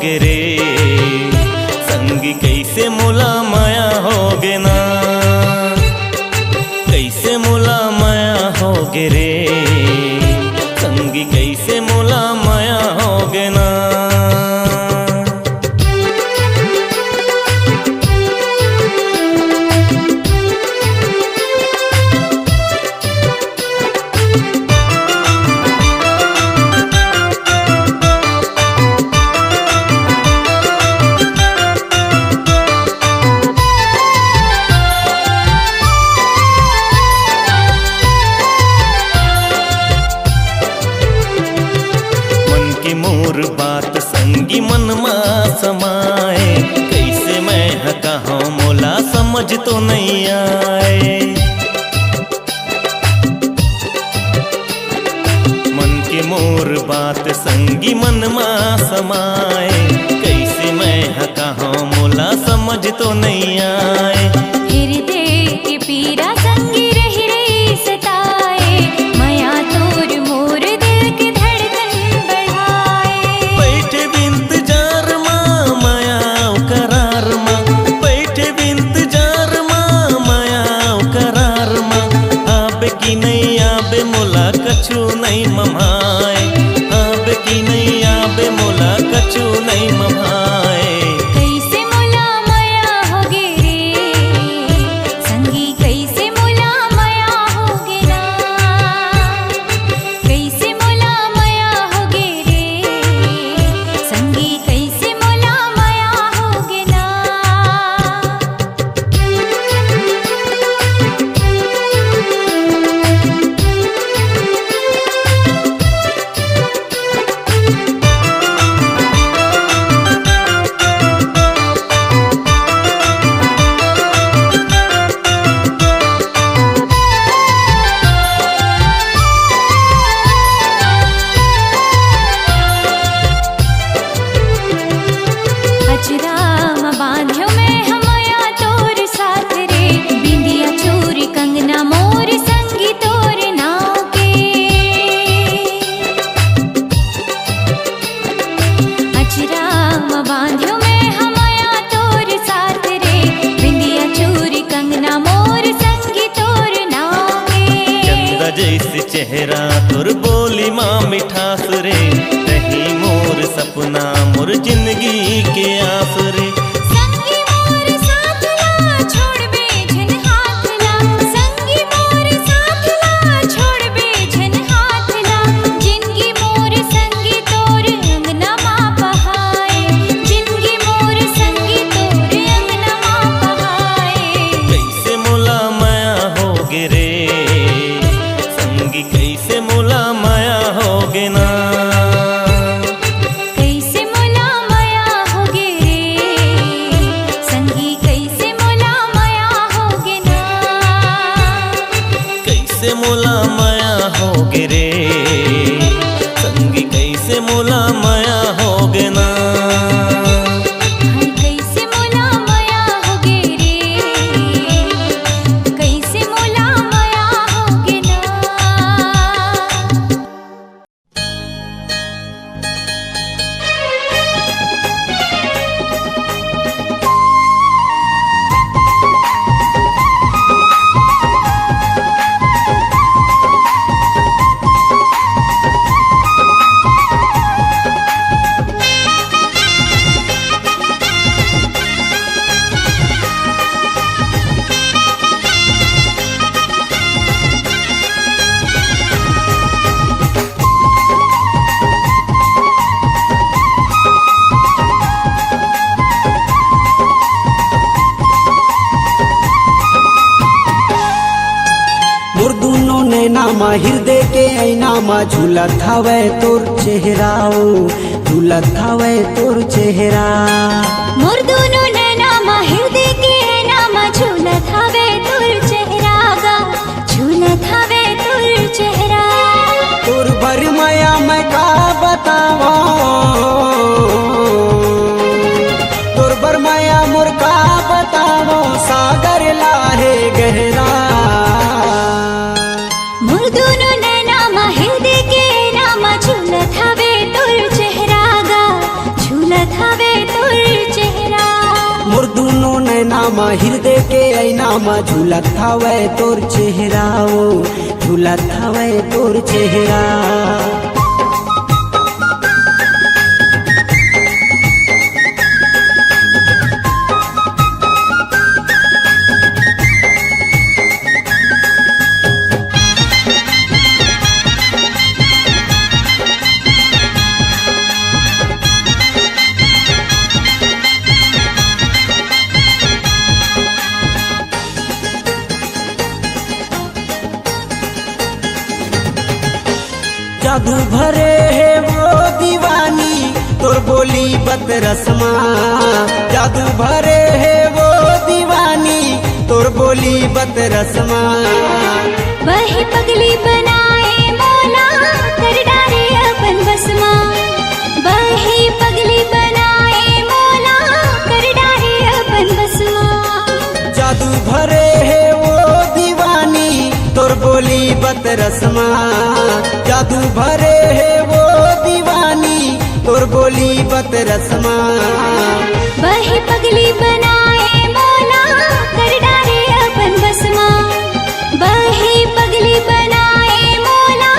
होगे रे, संगी कैसे मोला माया होगे ना, कैसे मोला माया होगे रे, संगी कैसे मोला माया होगे ना। मोर बात संगी मन में समाए, कैसे मैं कहाँ मोला समझ तो नहीं आए। मन के मोर बात संगी मन में समाए, कैसे मैं कहाँ मोला समझ तो नहीं आए। हृदय की पीड़ा संगी रही रही सताए, माया तोर मोर दिल के धड़कन बढ़ाए। बैठे बिंतजार माँ माया करार माँ, बैठे बिंतजार माँ माया करार माँ, आबे की नहीं आबे मोला कछु नहीं ममाए, आबे की नहीं आबे मोला कछु नहीं ममाए। कैसे मोला माया होगे रे, संगी कैसे मोला माया होगे ना, कैसे मोला माया होगे रे, संगी कैसे मोला माया होगे ना। अचराम बांध्यो मैं हमया तोर साथ रे, बिंदिया चूरी कंगना मोर संगी तोर नाव के। अचराम बांध्यो मैं हमया तोर साथ रे, बिंदिया चूरी कंगना मोर संगी तोर नाव के। चंदा जैसे चेहरा तोर बोली माँ मिठास रे, रही मोर सपना मोर जिंदगी के आस रे। संगी मोर साथ ला छोड़ बेझन हाथ ला, संगी मोर साथ ला छोड़ बेझन हाथ ला, जिंदगी मोर संगी तोर अंगना माँ बहाए, जिंदगी मोर संगी तोर अंगना माँ बहाए। कैसे मोला माया होगे रे, संगी कैसे मोला माया होगे ना, कैसे मोला माया होगे रे, संगी कैसे मोला माया होगे ना। कैसे मोला माया होगे रे, संगी कैसे मोला माया होगे ना। हाय कैसे मोला माया होगे रे, कैसे मोला माया होगे ना। मोर दुनो नैना मा हृदय के ऐना मा झूलत हवे तोर चेहराओ, झूलत हवे तोर चेहरा। मोर दोनों नैना मा हृदय के ऐना मा झूलत हवे तोर चेहरा गा, झूलत हवे तोर चेहरा। तोर भर माया मैं का बतावा, तोर भर माया मोर का बतावा, सागर लाहे गहरा। मोर दोनों नैना मा हृदय के ऐना मा झूलत हवे तोर चेहरा गा, झूलत हवे नामा हृदय के ऐनामा झूलत हवे तोर चेहराओ झूलत हवे तोर चेहरा। जादू भरे है वो दीवानी तोर बोली बत रस्मा। जादू भरे है वो दीवानी तोर बोली बत रस्मा। वही पगली बनाए मौला कर डारे अपन बसमा। वही पगली बनाए मौला कर डारे अपन बसमा। जादू भरे है वो दीवानी तोर बोली बत रस्मा। जादू भरे है वो दीवानी तोर बोली बत रस्मा। वही पगली बनाए मौला कर डारे अपन बसमा। वही पगली बनाए मौला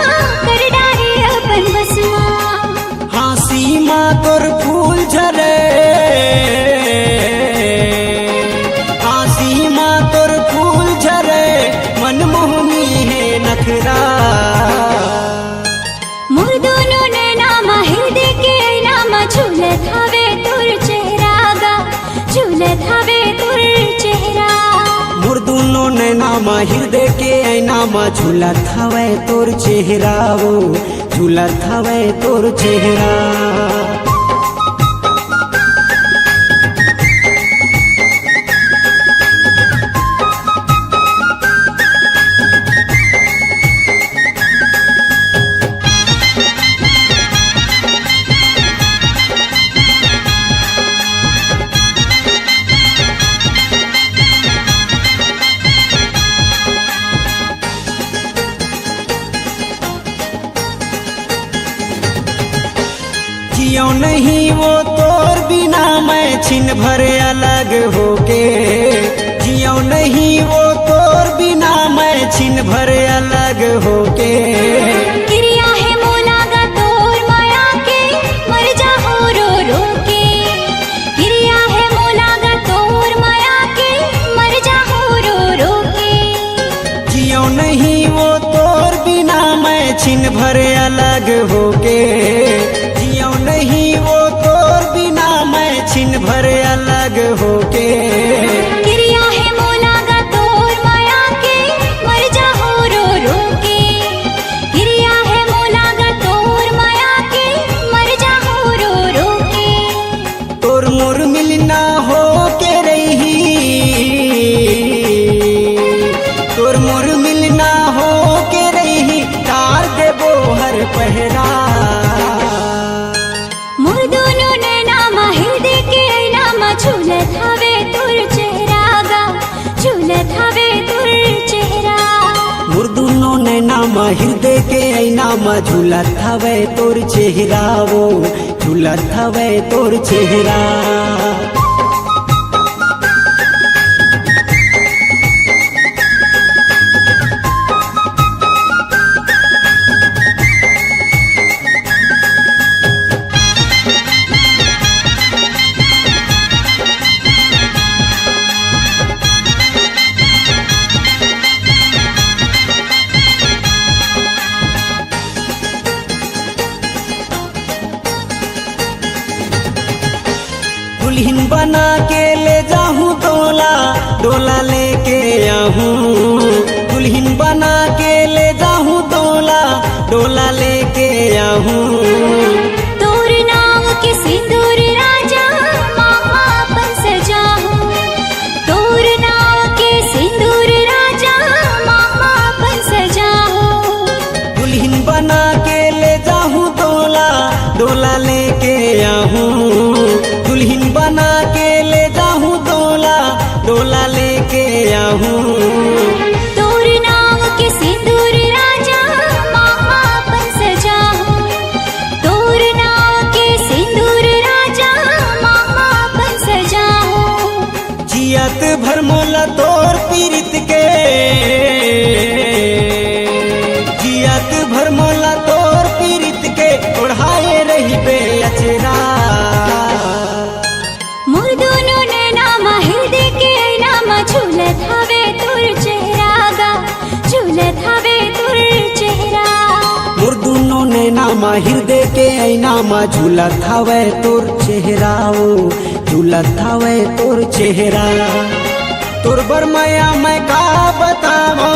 कर डारे अपन बसमा। हाँसी माँ तोर फूल झरे। हाँसी माँ तोर फूल झरे मनमोहनी है नखरा। मोर दोनों नैनामा हृदय के ऐनामा झूलत हवे तोर चेहरा गा झूलत हवे तोर चेहरा। मोर दोनों नैनामा हृदय के ऐनामा झूलत हवे तोर चेहराओ झूलत हवे तोर चेहरा। जियो नहीं वो तोर बिना मैं छिन भर अलग होके। जियो नहीं वो तोर बिना मैं छिन भर अलग होके। गिरिया है मोला गा तोर माया के मर जाहो रो रो के। गिरिया है मोला गा तोर माया के मर जाहो रो रो के। जियो नहीं वो तोर बिना मैं छिन भर अलग होके। जियो नहीं वो तोर बिना मैं छिन भर अलग होके। गिरिया है मोला गा तोर माया के मर जाहो रो रो के। गिरिया है मोला गा तोर माया के मर जाहो रो रो के। तोर मोर मिलना हो के रही। तोर मोर मिलना हो के रही तार देबो हर पहरा। मोर दोनों नैनामा हृदय के ऐनामा झूलत हवे तोर चेहरा गा झूलत हवे तोर चेहरा। मोर दोनों नैनामा हृदय के ऐनामा झूलत हवे तोर चेहराओ झूलत हवे तोर चेहरा। दुल्हन बना के ले जाऊं डोला डोला लेके आऊं। दुल्हन बना के ले जाऊं डोला डोला लेके आऊं। तोर नाम के सिंदूर राजा मामा अपन सजाहूं। तोर नाम के सिंदूर राजा मामा अपन सजाहूं। दुल्हन बना के ले जाऊं डोला डोला लेके आऊं। दुल्हन बना के ले जाऊं डोला डोला लेके आऊं। तोर नाम के सिंदूर राजा मामा अपन सजाहूं। तोर हृदय के ऐना मा झूलत हवे तोर चेहराओ, झूलत हवे तोर चेहरा। तोर बर माया मैं का बतावो,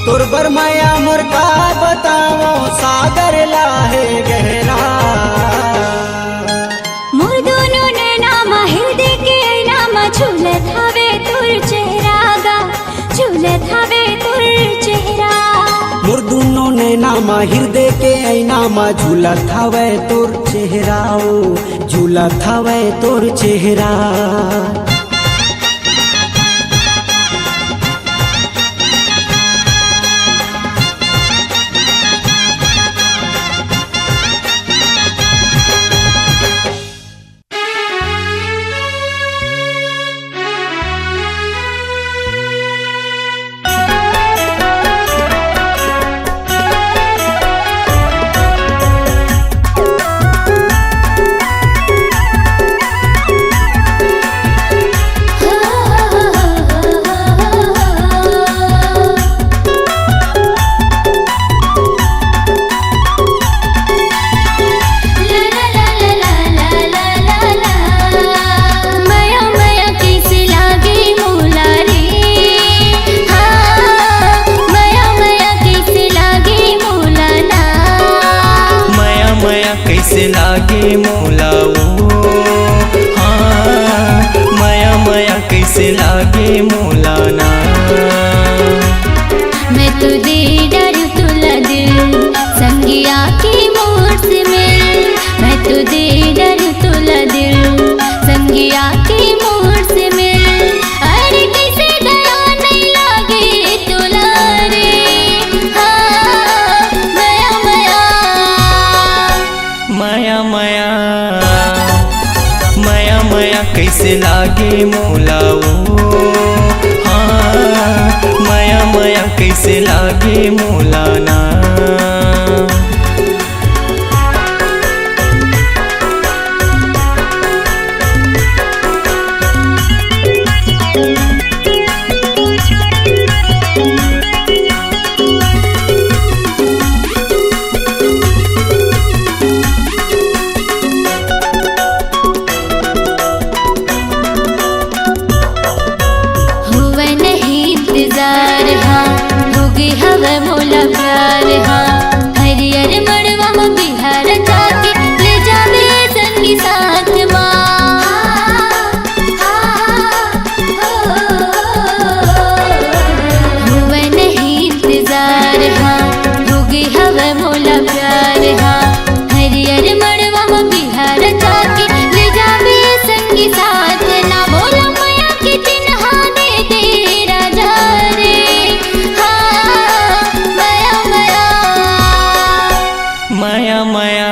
तोर बर माया मोर का बतावो, सागर लाहे गहरा। मोर दोनों नैना मा हृदय के ऐना मा झूलत हवे तोर चेहरा गा, झूलत हवे तोर चेहरा। मोर दोनों नैना मा हृदय के ऐना मा झूलत हवे तोर चेहराओ, झूलत हवे तोर चेहरा। कैसे लागे मोलाओ, हाँ माया माया कैसे लागे मोलाना। मैं तुझे डर तुला दिल संगिया की मोर से मिल, मैं तुझे डर तुला दिल संगिया की मोर से मिल। अरे कैसे दया नहीं लागे तुला रे, हाँ माया माया माया माया माया माया कैसे लागे मोलाओ, हाँ माया माया कैसे लागे मोलाना। हुआ नहीं इंतजार हाँ, होगी हवा मोला प्यार हाँ। हरियर मड़वा में बिहार जाके ले जावे संगी साथ माँ। हुआ नहीं इंतजार हाँ, होगी हवा मोला प्यार हाँ। हरियर मड़वा में बिहार जाके ले जावे संगी साथ ना। बोला माया के चिन्हा दे तेरा जा रे, हाँ माया माया माया माया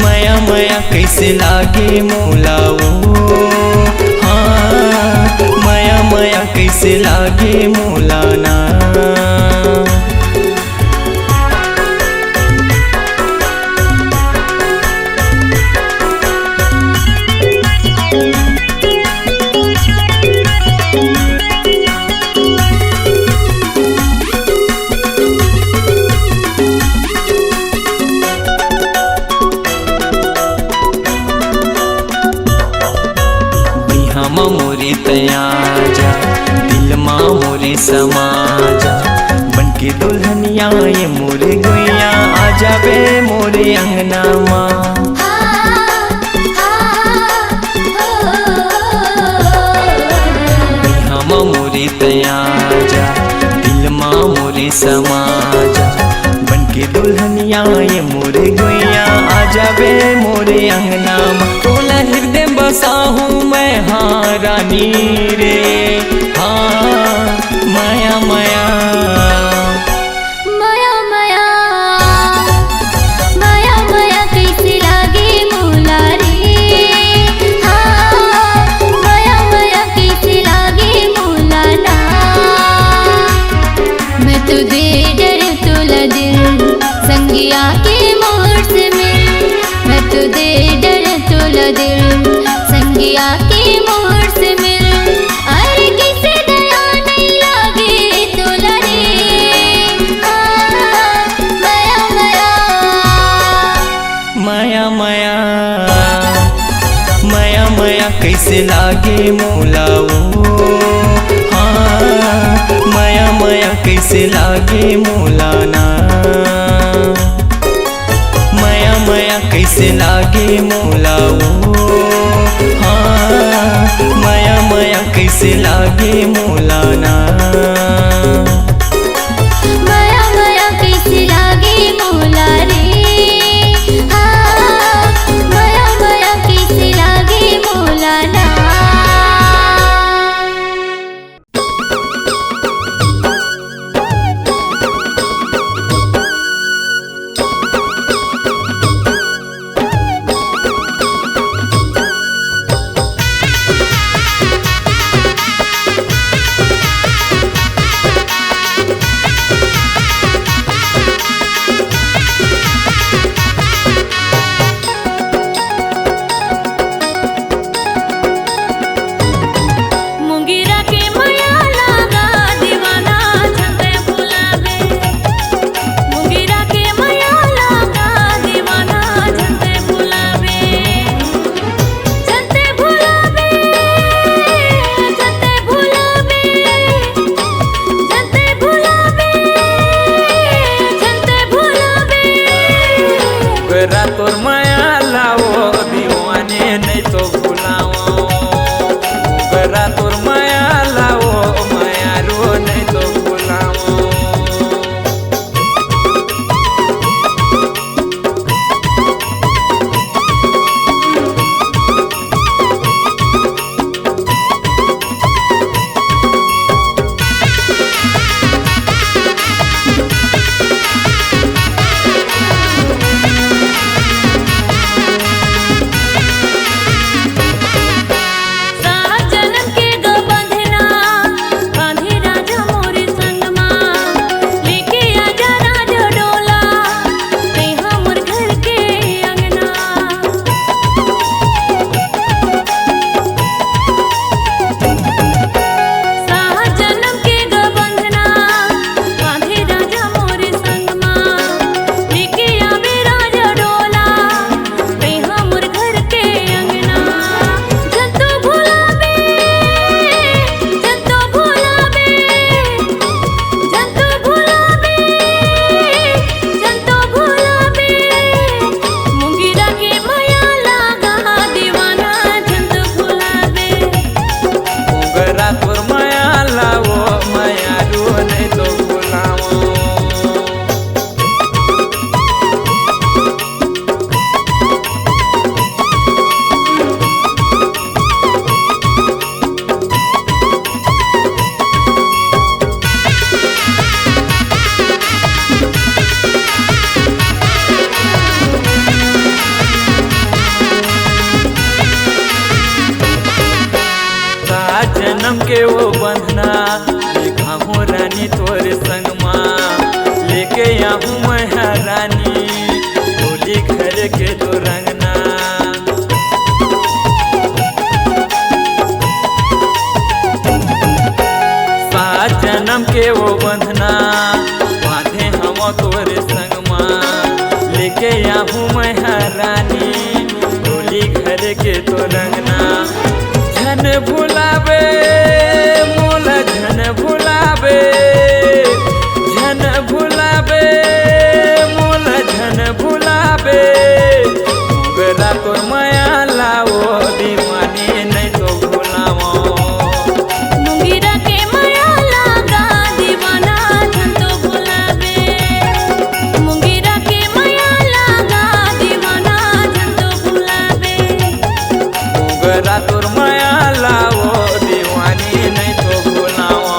माया माया कैसे लागे मोलाओ, हाँ माया माया कैसे लागे मोलाना। बिहामा मोरे तयाजा, दिल माँ मोरे समाजा, बनके दुल्हनिया ये मोरे गुइया आ जावे मोरे अंगना माँ। बिहामा मोरे तयाजा, दिल माँ मोरे समाजा, बनके दुल्हनिया ये मोरे गुइया आ जावे मोरे अंगना माँ। तोला हृदय बसा हूँ मैं हाँ रानी रे, हाँ माया माया माया माया माया माया कैसे लागे मोला रे, हाँ माया माया कैसे लागे मोला ना। मैं तुझे डर तुला दिल संगिया के मोर से मिल, मैं तुझे डर तुला दिल संगिया के मोर से मिल। अरे कैसे दया नहीं लागे तुला रे, कैसे लागे मोला ओ हाँ माया माया कैसे लागे मोला ना माया माया कैसे लागे मोला ओ हाँ माया माया कैसे लागे मोला ना माया माया कैसे लागे मोला रे हाँ माया माया कैसे लागे मोला ना मुंगेरा के माया लागा दीवाना झंडे बुलावे मुंगेरा के माया लागा दीवाना झंडे बुलावे झंडे बुलावे झंडे बुलावे झंडे बुलावे झंडे बुलावे गरा तोर माया लाओ दीवाने नहीं तो भुलाओ गरा तोर माया लाओ माया रो नहीं तो भुलाओ सात जन्म के गो बंधना बांधे राजा मोरे संगमा लेके आजा राजा डोला ते हमर घर के अंगना सात जन्म के गो बंधना बांधे राजा मोरे संगमा लेके आवे राजा डोला ते हमर घर के अंगना जंतो भुलावे जंतो भुलावे जंतो भुलावे जंतो भुलावे मुंगेरा के माया लागा दीवाना जंतो भुलावे गरा तोर माया लाओ माया रो नहीं तो भुलाओ सात जन्म के वो बंधना देखा हूँ रानी तोर संगमा लेके आऊँ मैं रानी होली घर के तो रंगना सात जन्म के वो बंधना बांधे हम तोर संगमा लेके आऊँ मैं रानी होली घर के तो रंगना झन भुलावे मोला झन भुलावे झन भुलावे मोला झन भुलावे गरा तोर माया लाओ दीवाने नहीं तो भुलाओ मुंगेरा के माया लागा दीवाना झंतो भुलावे मुंगेरा के माया लागा दीवाना झंतो भुलावे गरा तोर माया लाओ दीवानी नहीं तो भुलाओ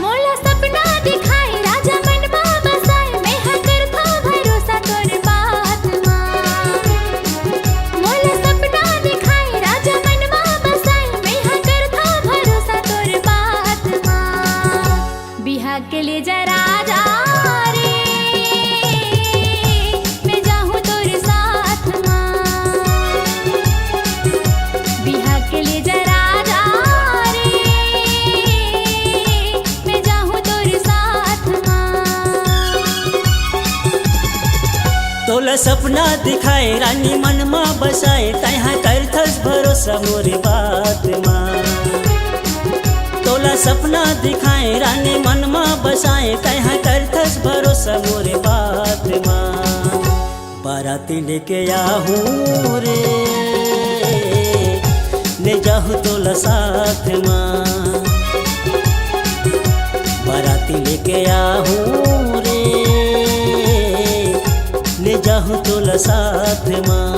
मोला सपना सपना दिखाए रानी मनमा बसाए तहाँ करथस भरोसा मोरे बात माँ। तोला सपना दिखाए रानी मनमा बसाए तहाँ करथस भरोसा मोरे बात माँ। बाराती लेके आहूँ रे ले जाहूँ तोला साथ माँ। बाराती लेके आहूँ रे ले जाहूँ तोला साथ माँ।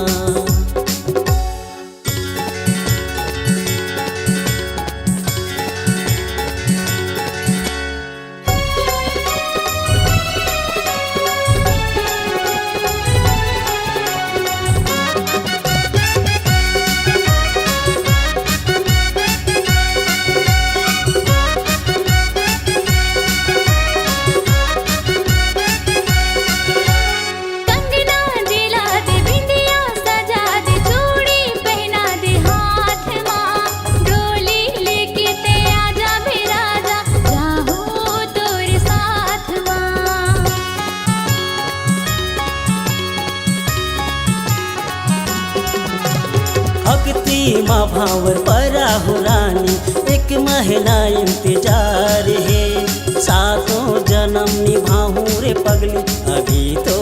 माँ भावर परा हो रानी एक महिला इंतजार है। सातों जन्म निभाऊं रे पगली अभी तो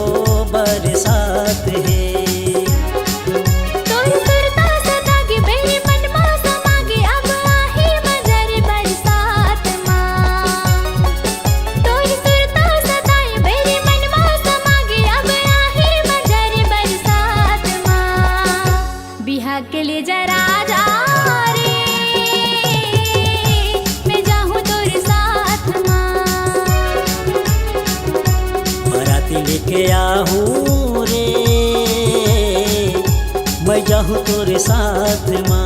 बरसात है। के लिए जरा जा रे मैं जाऊँ तोरे साथ माँ। बाराती लेके आहूँ रे मैं जाऊँ तोरे साथ माँ।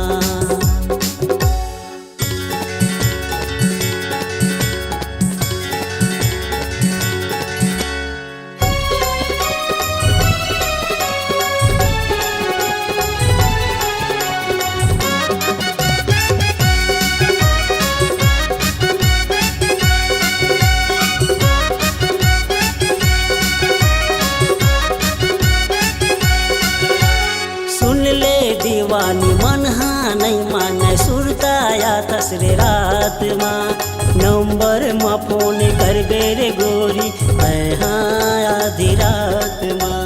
दीवानी मन हाँ नहीं माने सुरताया तसरे रात माँ। नंबर माँ फोन कर बेरे गोरी मैं हाँ आधी रात माँ।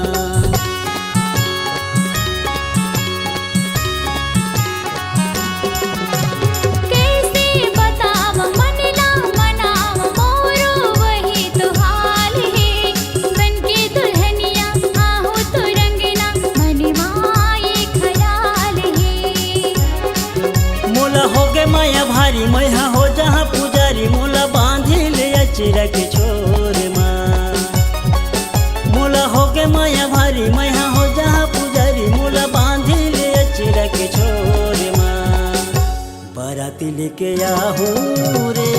कैसे बताव मनला मनाव मोरो वही तो हाल है। बन के दुल्हनिया आहू तो रंगना मनवा होगे माया भारी मैहा हो जहाँ पुजारी मोला बांधे ले अचरा के छोर माँ। मोला होगे माया भारी मैहा हो जहाँ पुजारी मोला बांधे ले अचरा के छोर माँ। बाराती लेके आहूँ रे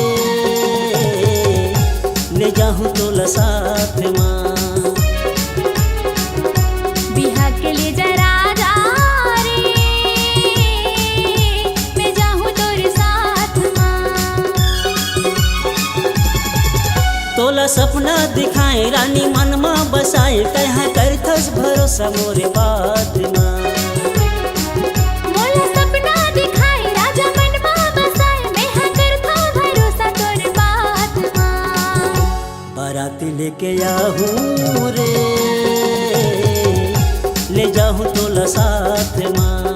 ले जाहूँ तोला साथ माँ। बिहा के लिए जरा जा तोला सपना दिखाए रानी मनमा बसाए कहाँ करथस भरोसा मोरे बात माँ। मोला सपना दिखाए राजा मनमा बसाए मैं हाँ करथा भरोसा तोरे बात माँ। बाराती लेके आहूँ रे ले जाहूँ तोला साथ माँ।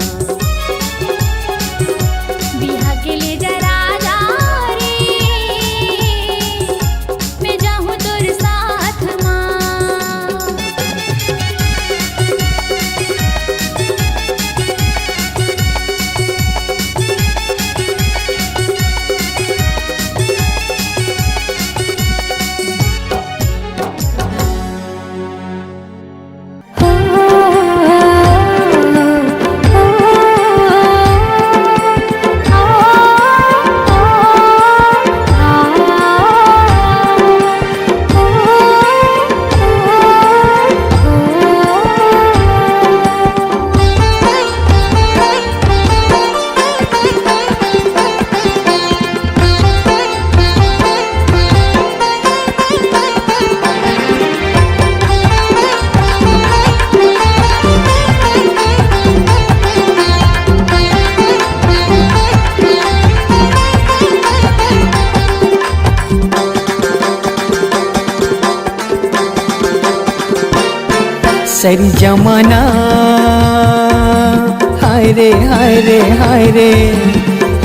बिहा के लिए जरा जा सरी जमाना हाय रे हाय रे हाय रे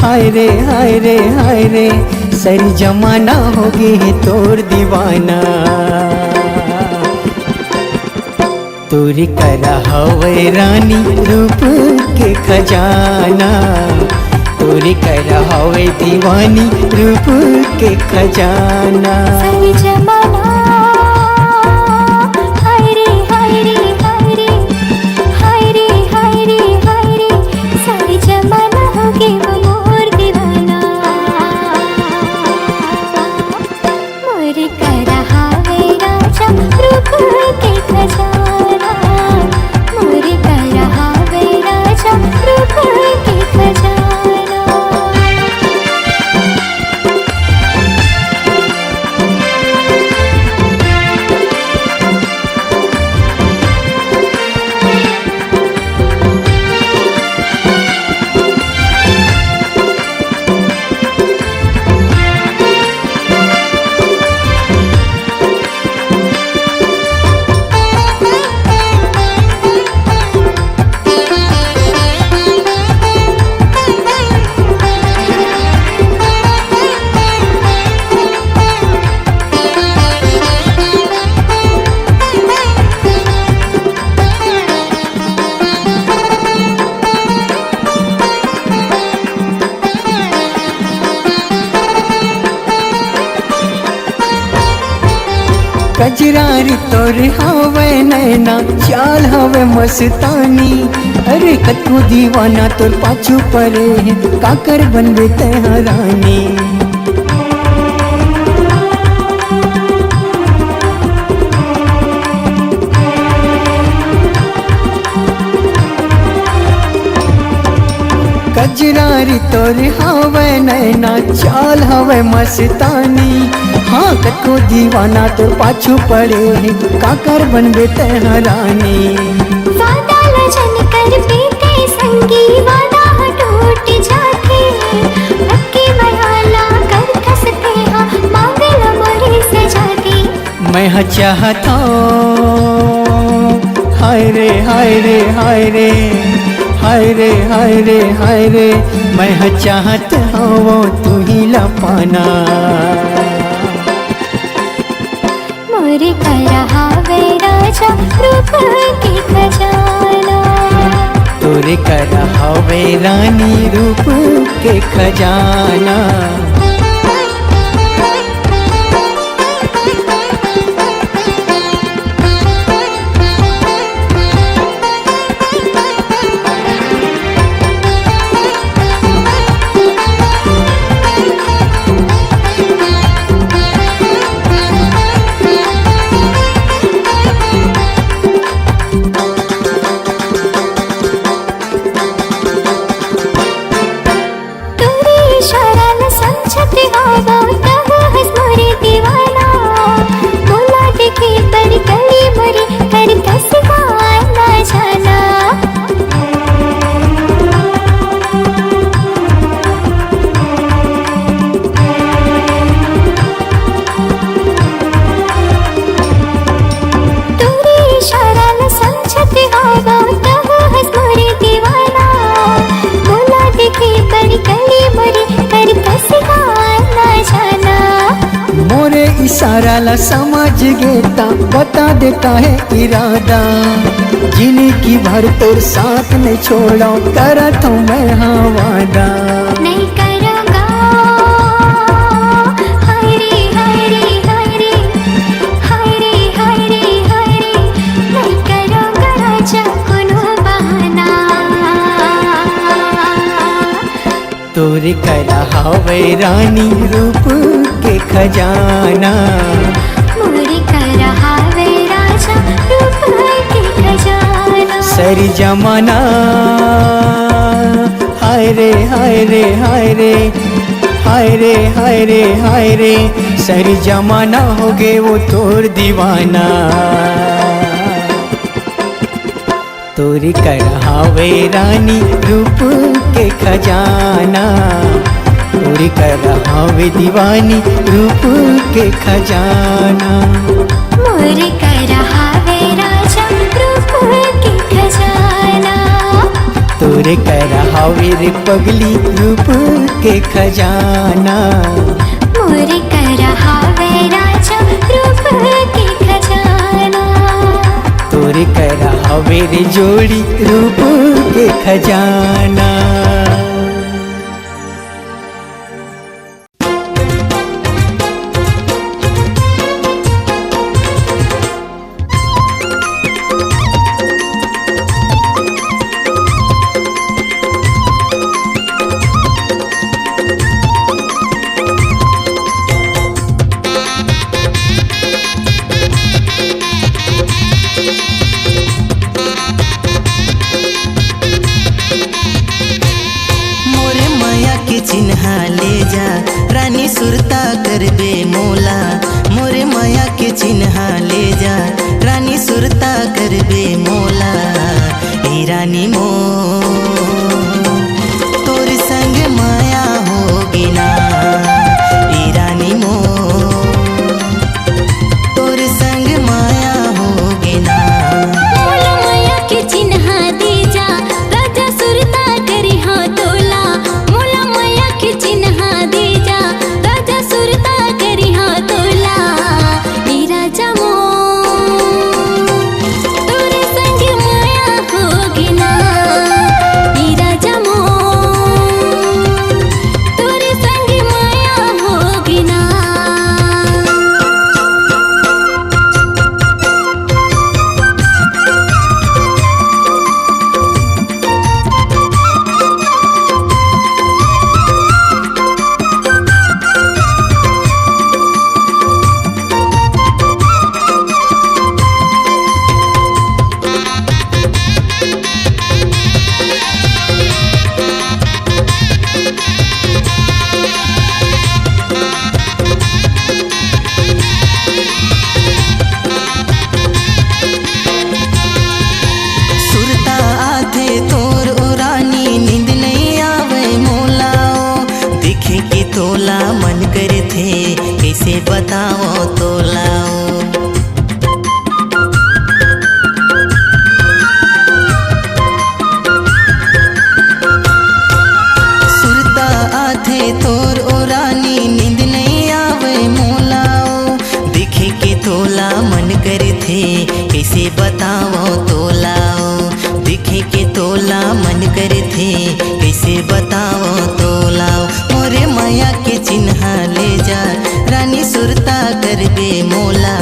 हाय रे हाय रे हाय रे सरी जमाना हो गई है तोर दीवाना तोरी करा हवे रानी रूप के खजाना तोरी करा हवे दीवानी रूप के खजाना सही जमाना हाय रे हाय रे हाय रे हाय रे हाय रे हाय रे सही जमाना हो गए वो मोर दीवाना मोर करा हावे राजा रूप के खजाना मोर करा हावे राजा रूप के खजाना कजरारी तोर हवे नैना चाल हवे मस्तानी अरे कतू दीवाना तोर पाछू परे है काकर बनबे तेहरानी कजरारी तोर हवे नैना चाल हवे मस्तानी हाँ कतको दीवाना तोर पाछू पड़े है काकर बनबे तेहरानी वादा लजन कर पीते संगी वादा टूट जाते अक्की बयाला कर खसते हाँ मांगला मोरे से जाती मैं चाहता हाय रे हाय रे हाय रे हाय रे हाय रे हाय रे मैं चाहता हूँ तू ही लपाना मोरे करा हावे राजा रूप के खजाना तोरे कर हवे रानी रूप के खजाना इशारा ला समझ गेता बता देता है इरादा जिंदगी भर तोर साथ नहीं छोड़ा करा तो मैं हाँ वादा नहीं करूँगा हाय रे हाय रे हाय रे हाय रे हाय रे हाय रे नहीं करूँगा राजा कोनो बहाना तोरे करा हवे रानी रूप के खजाना मोरे करा हावे राजा रूप के खजाना सरी जमाना हाय रे हाय रे हाय रे हाय रे हाय रे हाय रे सरी जमाना हो गए वो तोर दीवाना तोरी कर हावे रानी रूप के खजाना तोरी कर हावे दीवानी रूप के खजाना मोरे करा हावे राजा रूप मोरे कर हावे रे पगली रूप के खजाना। मोरे कर हावे राजा रूप के खजाना। तोरे कर हावे रे जोड़ी रूप के खजाना। चिन्हा ले जा रानी सुरता करबे मोला। मोरे माया के चिन्हा ले जा रानी सुरता करबे मोला। ए रानी मो तोर संग माया होगी ना। ए रानी मो तोर संग माया होगी ना। मोला माया के चिन्हा दे जा राजा सुरता करी हाँ तोला। मोला माया के चिन्हा दे जा राजा सुरता करी हाँ तोला। ए राजा मो तोरे संग माया होगी ना। ए राजा मो तोरे संग माया होगी ना। सुरता आथे तोर ओ रानी नींद नहीं आवे मोला। ओ देखे के तोला मन करे थे कैसे बताओ तोला। सुरता आथे तोर ओ रानी नींद नहीं आवे मोला। ओ देखे के तोला मन करे थे कैसे बताओ तोला। देखे के तोला मन करे थे कैसे बताओ तोला। मोरे माया के चिन्हा ले जा रानी सुरता करबे मोला।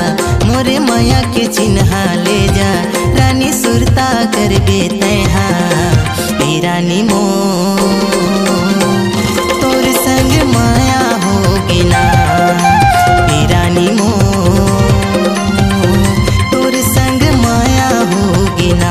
मोरे माया के चिन्हा ले जा रानी सुरता करबे तैहा। ए रानी मो तोर संग माया होगी ना। ए रानी मो तोर संग माया होगी ना।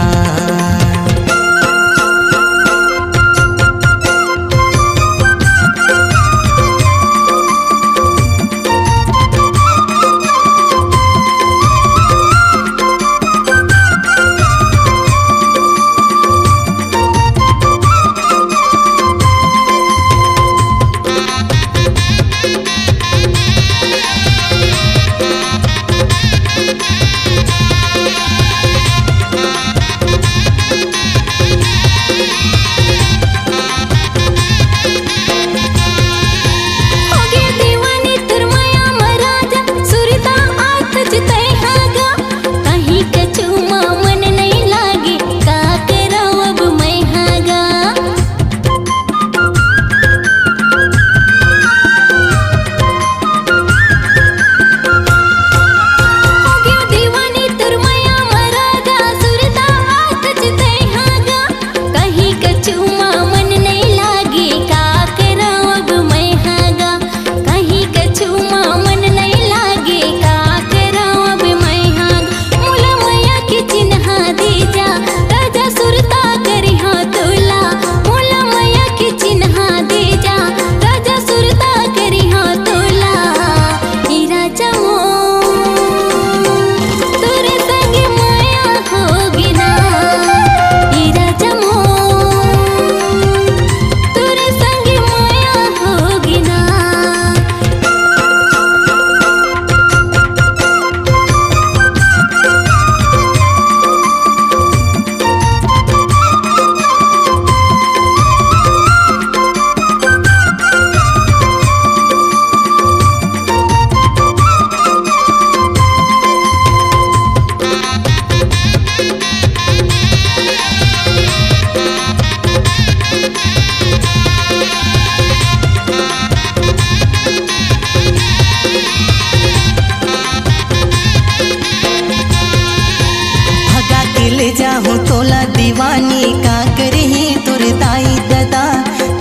दीवानी का करही तोर दाई दादा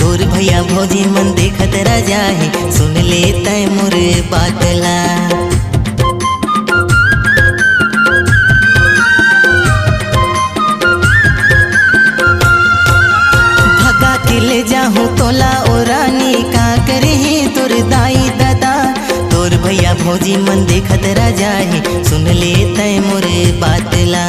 तोर भैया भौजी मन देखत रह जाए सुन ले तय मोर बातला भगा के ले जाहूँ तोला ओ रानी का करही तोर दाई दादा तोर भैया भौजी मन देखत रह जाए सुन ले तय मोर बातला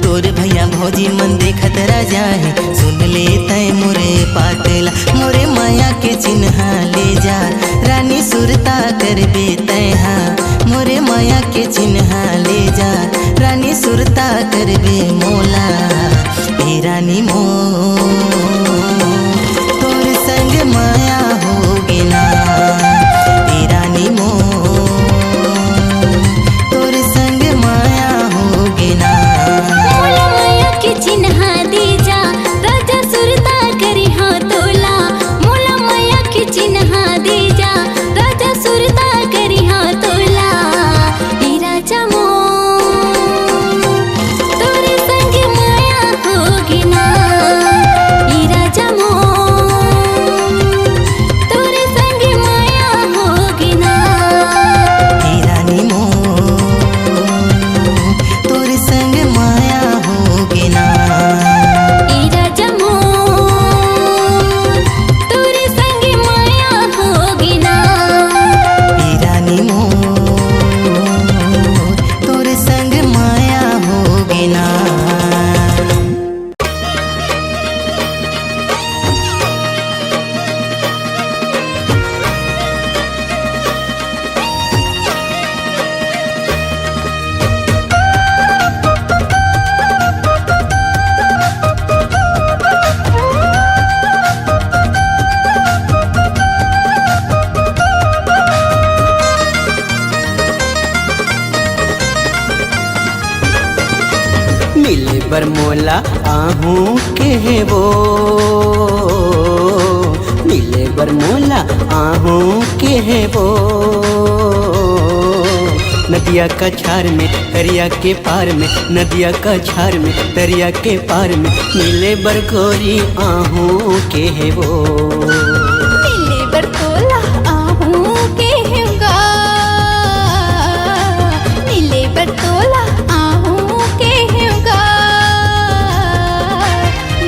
तोर भैया भौजी मन देखत रह जाए सुन ले तय मोरे बातला मोरे माया के चिन्ह ले जा रानी सुरता करबे तैहा मोरे माया के चिन्ह ले जा रानी सुरता करबे मोला हे रानी मो तोर संग माया होगे ना हे रानी मो तोर संग माया होगे ना मोला माया के चिन्ह दे जा राजा सुरता करी हाँ तोला मोला माया के चिन्ह दे जा राजा सुरता करी हाँ तोला हे राजा मो तोरे संग माया होगी ना हे राजा मो तोरे संग माया होगी ना हे रानी मो तोर संग माया होगे ना हे राजा मो तोरे संग माया होगी ना हे रानी मो तोर संग माया होगे ना मिले बर मोला आहूँ के वो मिले बर मोला आहूँ के वो नदिया का छार में दरिया के पार में नदिया का छार में दरिया के पार में मिले बर गोरी आहूँ के वो मिले बरतोला आहूँ के होगा मिले बरतोला आहूँ के होगा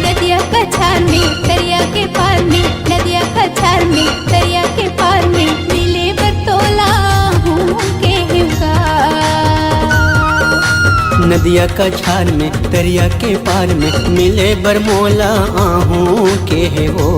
नदिया का छार में दरिया के पार में नदिया का छार में दरिया के पार में मिले बरतोला आहूँ के होगा नदिया का छार में दरिया के पार में मिले बर मोला आहूँ के वो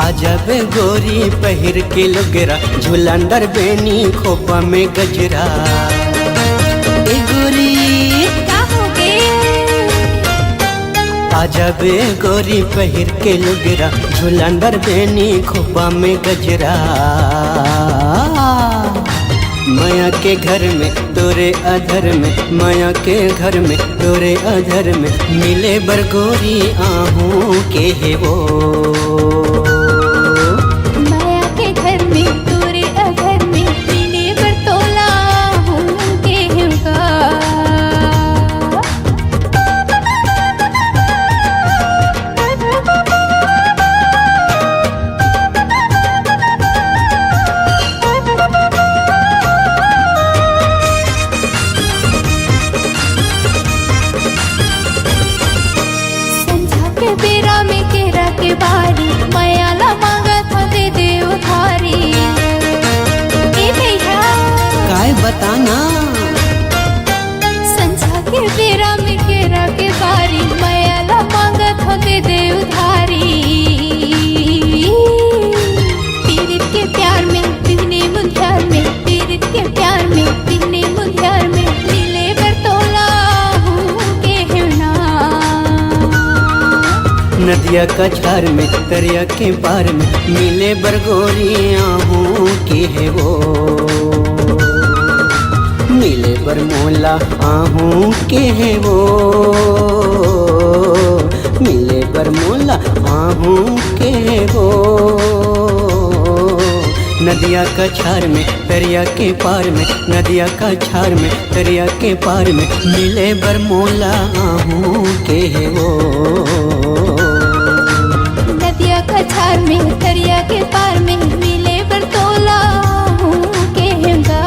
आजब गोरी पहिर के लुगरा झुलंदर बेनी खोपा में गजरा ए गोरी का हो गए आजब गोरी पहिर के लुगरा झुलंदर बेनी खोपा में गजरा माया के घर में तोरे अधर में माया के घर में तोरे अधर में मिले बर गोरी आहूँ के वो माया के घर में तोरे अघर में मिले बरतोला आहूँ के होगा संझा के बेरा में केरा के बारी माया ला मांगत हो दे दे उधारी ए भैया काय बताना संझा के बेरा में केरा के बारी माया ला मांगत हो दे दे उधारी पीरित के प्यार में बिगने मुंध्यार में पीरित के प्यार में बिगने मुंध्यार में मिले बरतोला आहूँ के होना नदिया का छार में दरिया के पार में मिले बरगोरी आहूँ की है वो मिले बरमोला आहू के वो, मिले बरमोला आहू के वो। नदिया का छार में दरिया के पार में, नदिया का छार में दरिया के पार में, मिले बरमोला आहू के वो। नदिया का छार में दरिया के पार में, मिले बरतोला आहू के गा।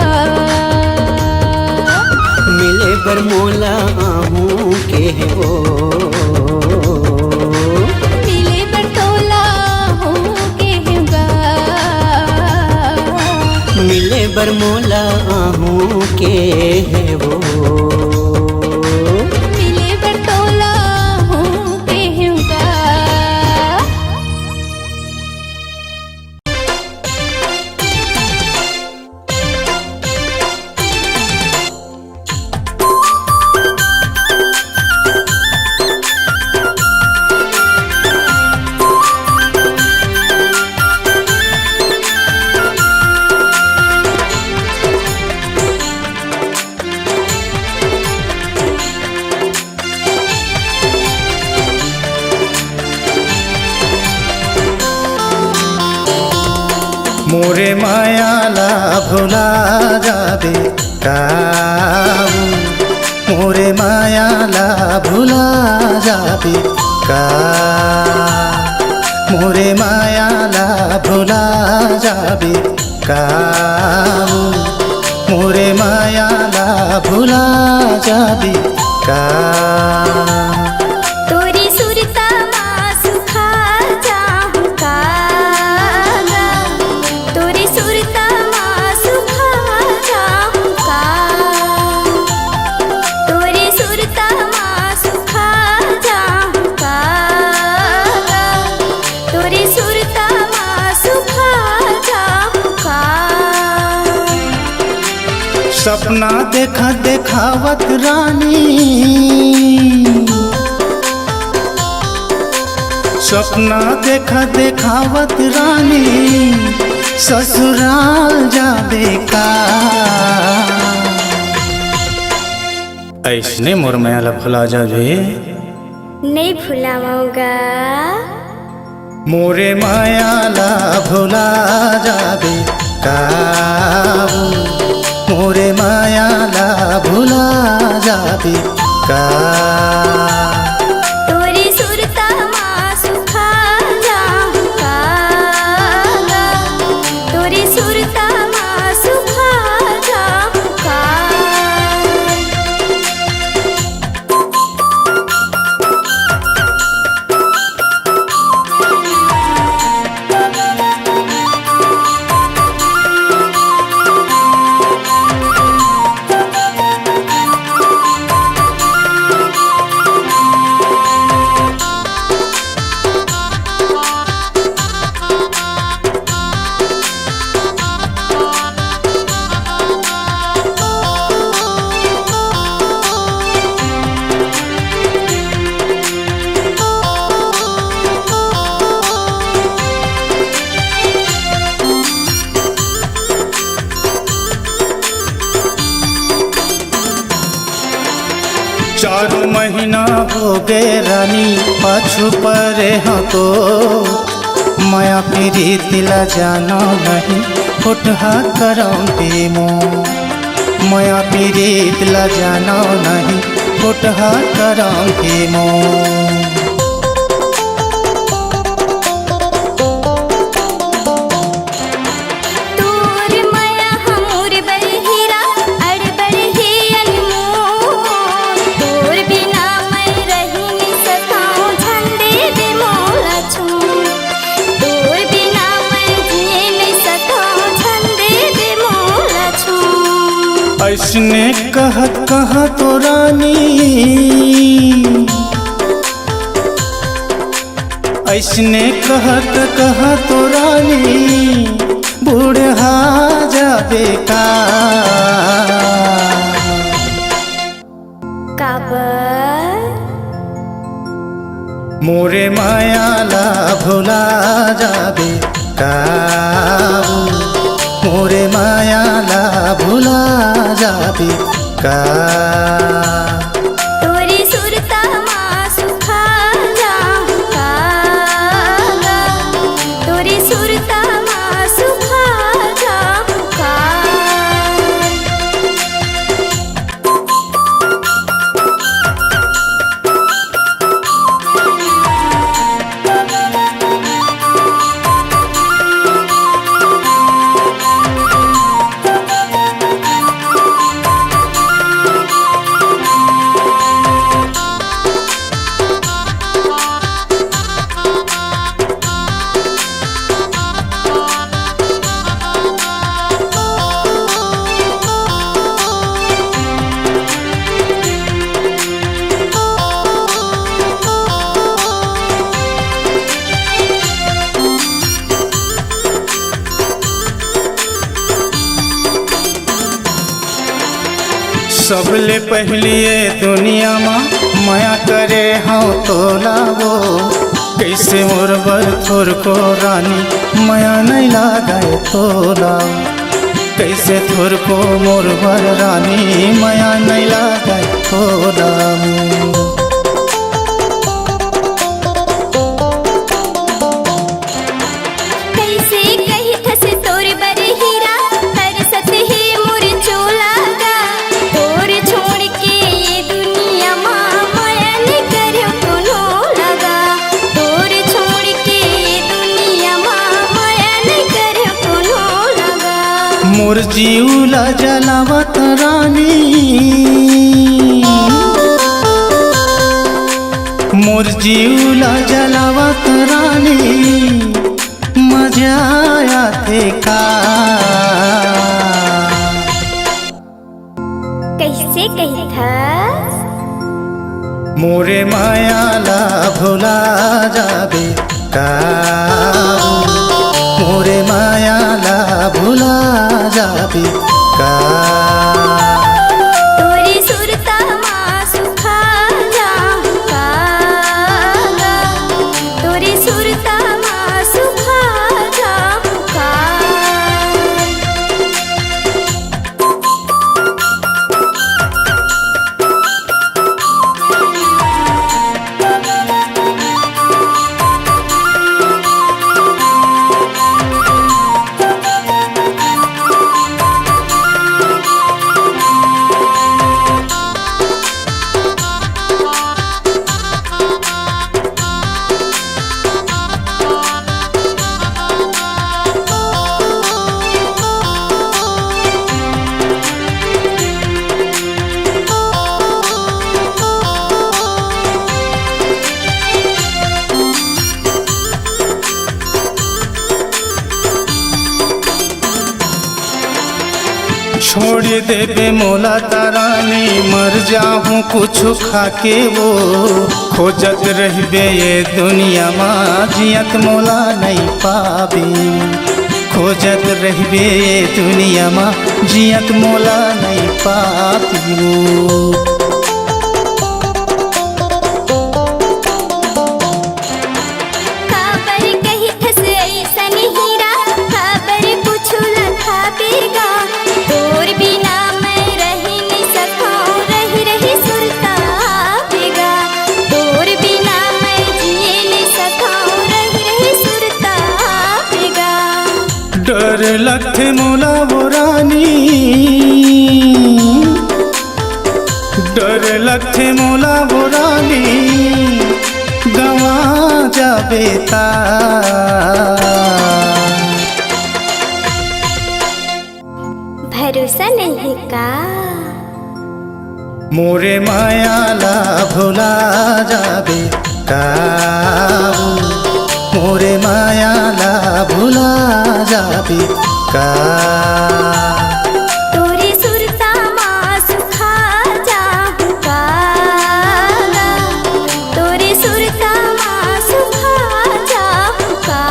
मिले बरमोला आहू के वो, मिले बरतोला आहू के गा। मिले बरमोला आहू के वो। मिले बरतोला आहू के गा। मोरे मायाला भुला जाबे काऊ, मोरे मायाला भुला जाबे का, मोरे मायाला भुला जाबे काऊ, मोरे मायाला भुला जाबे का। तोरी सुरता माँ सुखा जाऊँ कागा, तोरी सुरता माँ सुखा जाऊँ का, तोरी सुरता माँ सुखा जाऊँ कागा, तोरी सुरता माँ सुखा जाऊँ का। सपना देखा देखावत रानी, सपना देखा देखावत रानी, ससुराल जाबे का। ऐसने मोर मायाला भुला जाबे, नहीं भुलाऊंगा। मोरे मायाला भुला जाबे काऊ, मोरे मायाला भुला जाबे का। तोरी सुरता माँ सुखा जाऊँ कागा, तोरी सुरता माँ सुखा जाऊँ का। चारों महीना हो गए रानी पाछू परे हाँ तो, माया पीरी तिला जाना नहीं फुटहा करम पीमो, माया पीरी तिला जाना नहीं फुटहा करम पीमो। तोर माया हमोर बरहीरा अड़बड़ ही अनमोल, तोर बिना मैं रही नहीं सकाऊं झंडे दे मोला छूं, तोर बिना मैं जिए नहीं सकाऊं झंडे दे मोला छूं। ऐसने कहत कहा तो रानी, ऐसने कहत कहा तो रानी, बूढ़ा जाबे का। काबर मोरे मायाला भुला जाबे काऊ, मोरे मायाला भुला जाबे का। तोरी सुरता माँ सुखा जाऊं का, तोरी सुरता माँ सुखा जाऊं का। सबले पहलिए दुनिया माँ माया करे हाँ तोला वो। कैसे मोर बर थोर को रानी माया नहीं लगाए तोला। कैसे थोर को मोर बर रानी माया नहीं लगाए तोला। कैसे कही थस तोर बर हीरा तरसत है मोर चोला गा। तोर छोड़ के ये दुनिया माँ माया ने कर्यो कोनो लगा। तोर छोड़ के ये दुनिया माँ माया ने कर्यो कोनो लगा। मोर जीवला जलावत रानी, मोर जीवला जलावत रानी मजा आते का। कैसे कही थस मोरे मायाला भुला जाबे का। मोरे मायाला भुला जाबे का। तोरी सुरता माँ सुखा जाऊं का, तोरी सुरता माँ सुखा जाऊं का। छोड़ देबे मोला तारानी मर जाहूँ कुछ खाके वो। खोजत रहबे ये दुनिया माँ जियत मोला नहीं पाबे। खोजत रहबे ये दुनिया माँ जियत मोला नहीं पाबी। खबर कही थस ऐसन हीरा खबर पूछूला खाबेगा। तोर बिना मैं रही नहीं सकूं रही रही सुरता आवेगा। तोर बिना मैं जिए नहीं सकूं रही रही सुरता आवेगा। डर लगते मोला वो रानी, डर लगते मोला वो रानी गवा जाबे ता। भरोसा नहीं का मोरे मायाला भुला जाबे का। मोरे मायाला भुला जाबे का। तोरी सुरता माँ सुखा जाऊं का, तोरी सुरता माँ सुखा जाऊं का।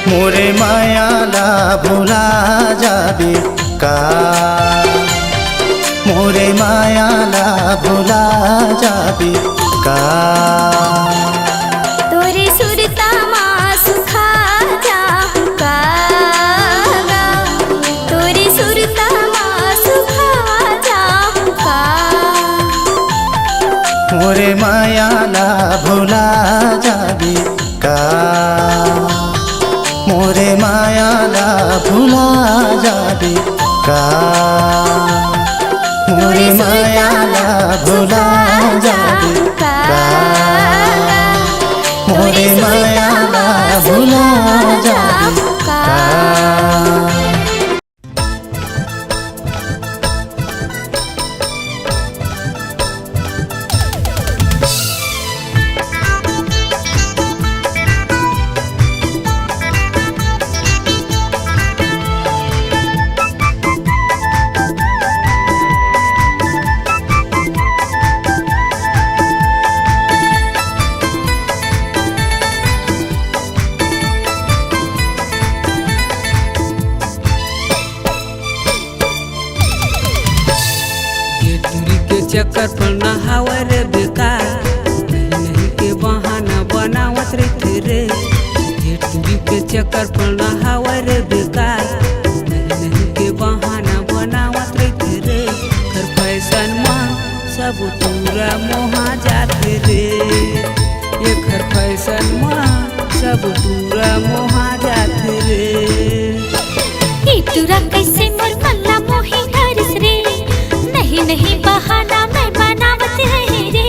मोरे मायाला भुला जाबे का। मोरे मायाला भुला जाबे का। तोरी सुरता माँ सुखा जाऊं का। जाबे का मोरे मायाला भुला जाबे का मोरे मायाला भुला जाबे का मोरे मायाला भुला जाबे का। चक्कर पर नहावर बेकार नहीं के बहाना बनावत रहते रे। जेठवी के चक्कर पर नहावर बेकार नहीं के बहाना बनावत रहते रे। कर फैशन माँ सब पूरा मोहा जाते रे। ये घर फैशन माँ सब पूरा मोहा जाते रे। तुरा कैसे मोर मल्ला मोही हरस रे। नहीं नहीं बहाना मैं बनावत रहे रे।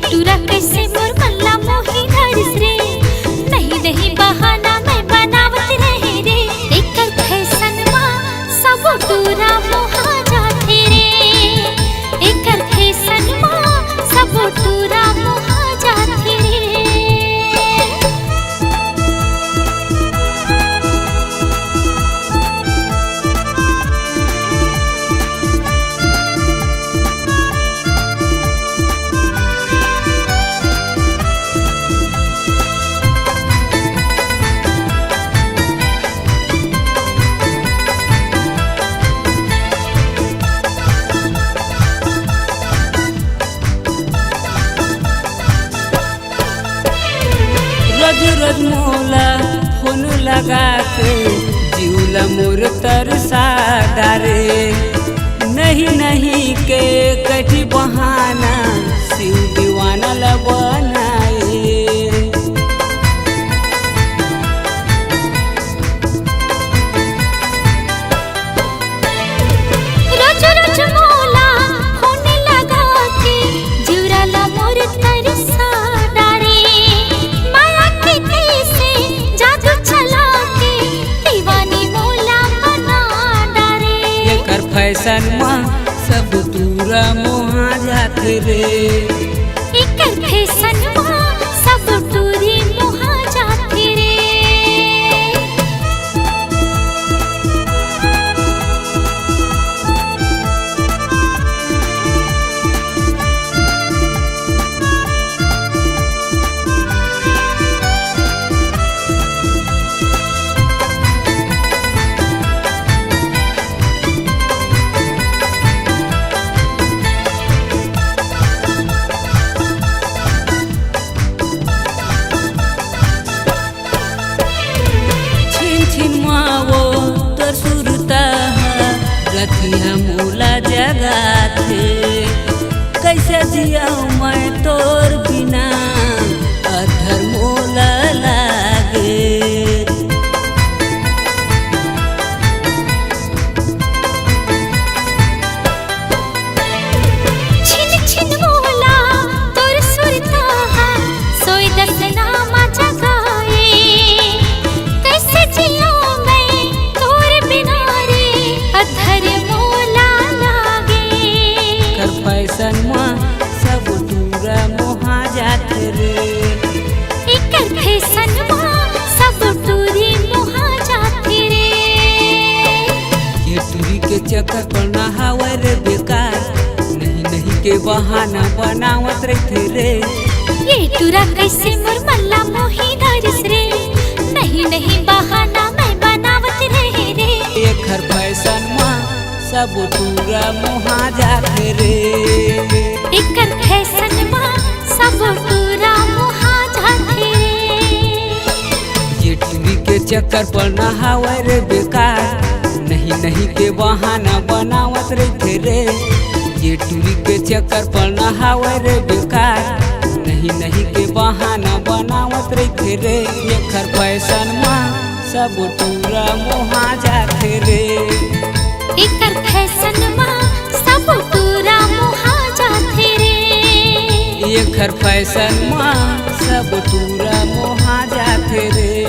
तुरा कैसे मोर मल्ला मोही हरस रे। नहीं नहीं बहाना मैं बनावत रहे रे। एकर फैशन माँ सब पूरा मोहा जाते रे। एकर फैशन माँ सब पूरा मोहा जाते रे। रोज मोला फोन लगा के जीवला मोर तरसा डारे। नहीं नहीं के कठी बहाना शिव दीवाना ला बनाए। रोज रोज मोला फोन लगा के जीवरा ला मोर तरसा डारे। माया के कैसे जादू चला के दीवानी मोला बना डारे। ये कर फैशन माँ सब दूरा मोहा जाते रे। एकर फैशन माँ सब दूरी मोहा जाते रे। रतिया मोला जगा थे कैसे जिया मैं तोर बिना अधर मोला लागे। छिन छिन मोला तोर सुरता सोई दस नामा जगाए। कैसे जिया मैं तोर बिना रे अधर मोला लागे। कर फैशन माँ सब दूरा मोहा जाते रे। एकर फैशन माँ सब दूरी मोहा जाते रे। ये दूरी के चक्कर पर नहावर बेकार नहीं नहीं के बहाना बनावत रहते रे। ये तुरा कैसे मोर मल्ला मोही धरस रे। नहीं नहीं बहाना मैं बनावत रहे रे। एक घर फैशन माँ सब पूरा मोहा जाते रे। एकर फैशन माँ सब पूरा मोहा जाते रे। ये टीवी के चक्कर पर नहावर बेकार नहीं नहीं के बहाना बनावत रहते रे। ये टीवी के चक्कर पर नहावर बेकार नहीं नहीं के बहाना बनावत रहिथे रे एकर फैशन मा सब टूरा मोहा जाथे रे एकर फैशन मा सब पूरा मोहा जाथे रे एकर फैशन मा सब टूरा मोहा जाथे रे।